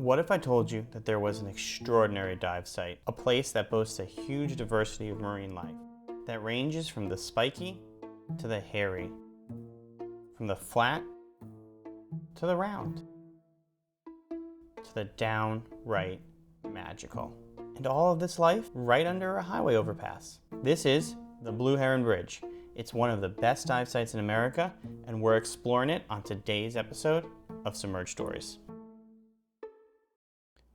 What if I told you that there was an extraordinary dive site, a place that boasts a huge diversity of marine life, that ranges from the spiky to the hairy, from the flat to the round, to the downright magical. And all of this life right under a highway overpass. This is the Blue Heron Bridge. It's one of the best dive sites in America, and we're exploring it on today's episode of Submerged Stories.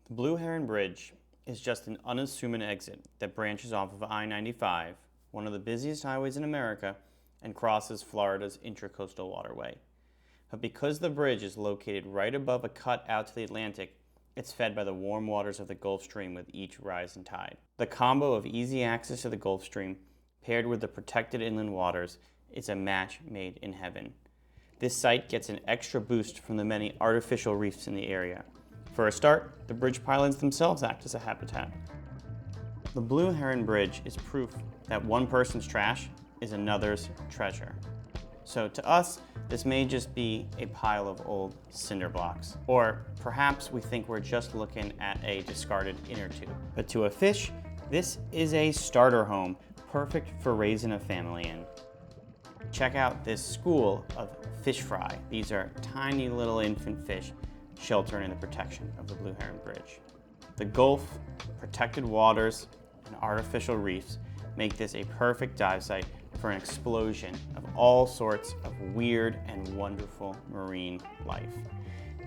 The Blue Heron Bridge is just an unassuming exit that branches off of I-95, one of the busiest highways in America, and crosses Florida's intracoastal waterway. But because the bridge is located right above a cut out to the Atlantic, it's fed by the warm waters of the Gulf Stream with each rise and tide. The combo of easy access to the Gulf Stream, paired with the protected inland waters, is a match made in heaven. This site gets an extra boost from the many artificial reefs in the area. For a start, the bridge pylons themselves act as a habitat. The Blue Heron Bridge is proof that one person's trash is another's treasure. So to us, this may just be a pile of old cinder blocks. Or perhaps we think we're just looking at a discarded inner tube. But to a fish, this is a starter home, perfect for raising a family in. Check out this school of fish fry. These are tiny little infant fish sheltered in the protection of the Blue Heron Bridge. The Gulf, protected waters, and artificial reefs make this a perfect dive site for an explosion of all sorts of weird and wonderful marine life.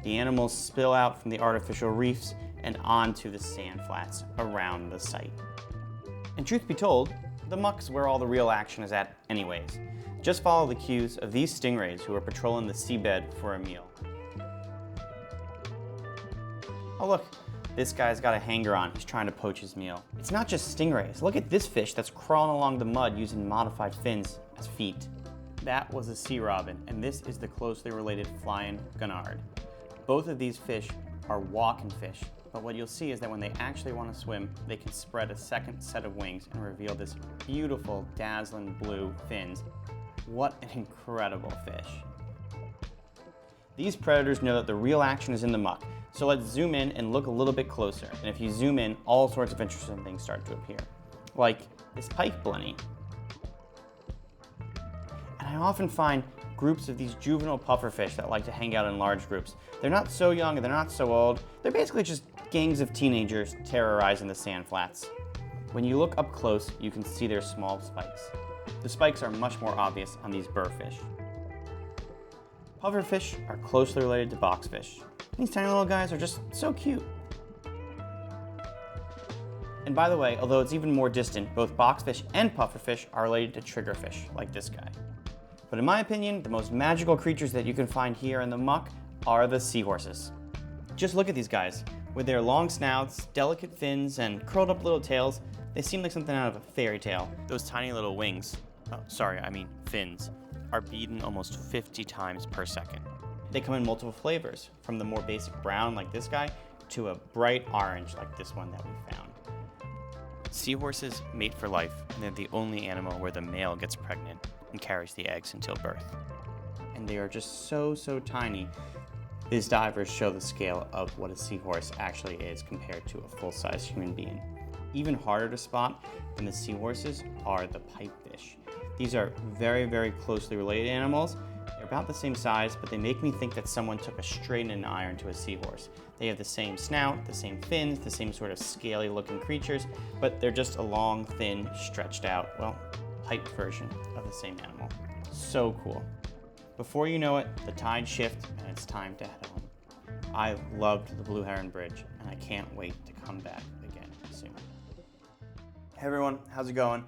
The animals spill out from the artificial reefs and onto the sand flats around the site. And truth be told, the muck's where all the real action is at anyways. Just follow the cues of these stingrays who are patrolling the seabed for a meal. Oh look, this guy's got a hanger on. He's trying to poach his meal. It's not just stingrays. Look at this fish that's crawling along the mud using modified fins as feet. That was a sea robin, and this is the closely related flying gunard. Both of these fish are walking fish, but what you'll see is that when they actually want to swim, they can spread a second set of wings and reveal this beautiful, dazzling blue fins. What an incredible fish. These predators know that the real action is in the muck. So let's zoom in and look a little bit closer. And if you zoom in, all sorts of interesting things start to appear. Like this pike blenny. And I often find groups of these juvenile pufferfish that like to hang out in large groups. They're not so young and they're not so old. They're basically just gangs of teenagers terrorizing the sand flats. When you look up close, you can see their small spikes. The spikes are much more obvious on these burrfish. Pufferfish are closely related to boxfish. These tiny little guys are just so cute. And by the way, although it's even more distant, both boxfish and pufferfish are related to triggerfish, like this guy. But in my opinion, the most magical creatures that you can find here in the muck are the seahorses. Just look at these guys. With their long snouts, delicate fins, and curled up little tails, they seem like something out of a fairy tale. Those tiny little wings, fins, are beaten almost 50 times per second. They come in multiple flavors, from the more basic brown like this guy to a bright orange like this one that we found. Seahorses mate for life, and they're the only animal where the male gets pregnant and carries the eggs until birth. And they are just so tiny. These divers show the scale of what a seahorse actually is compared to a full-size human being. Even harder to spot than the seahorses are the pipefish. These are very closely related animals. They're about the same size, but they make me think that someone took a straight-in iron to a seahorse. They have the same snout, the same fins, the same sort of scaly-looking creatures, but they're just a long, thin, stretched out, pipe version of the same animal. So cool. Before you know it, the tides shift and it's time to head home. I loved the Blue Heron Bridge, and I can't wait to come back again soon. Hey everyone, how's it going?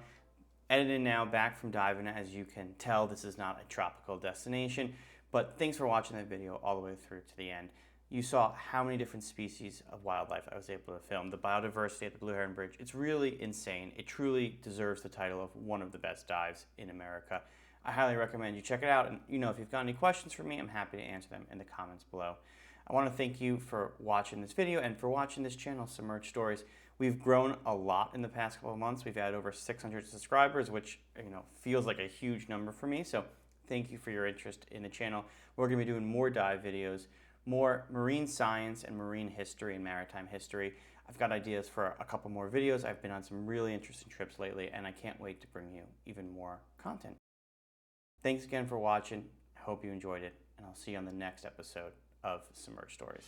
Editing now, back from diving. As you can tell, this is not a tropical destination, but thanks for watching that video all the way through to the end. You saw how many different species of wildlife I was able to film. The biodiversity at the Blue Heron Bridge, it's really insane. It truly deserves the title of one of the best dives in America. I highly recommend you check it out, and if you've got any questions for me, I'm happy to answer them in the comments below. I want to thank you for watching this video and for watching this channel, Submerged Stories. We've grown a lot in the past couple of months. We've had over 600 subscribers, which feels like a huge number for me. So thank you for your interest in the channel. We're going to be doing more dive videos more marine science and marine history and maritime history. I've got ideas for a couple more videos. I've been on some really interesting trips lately, and I can't wait to bring you even more content. Thanks again for watching. I hope you enjoyed it, and I'll see you on the next episode of Submerged Stories.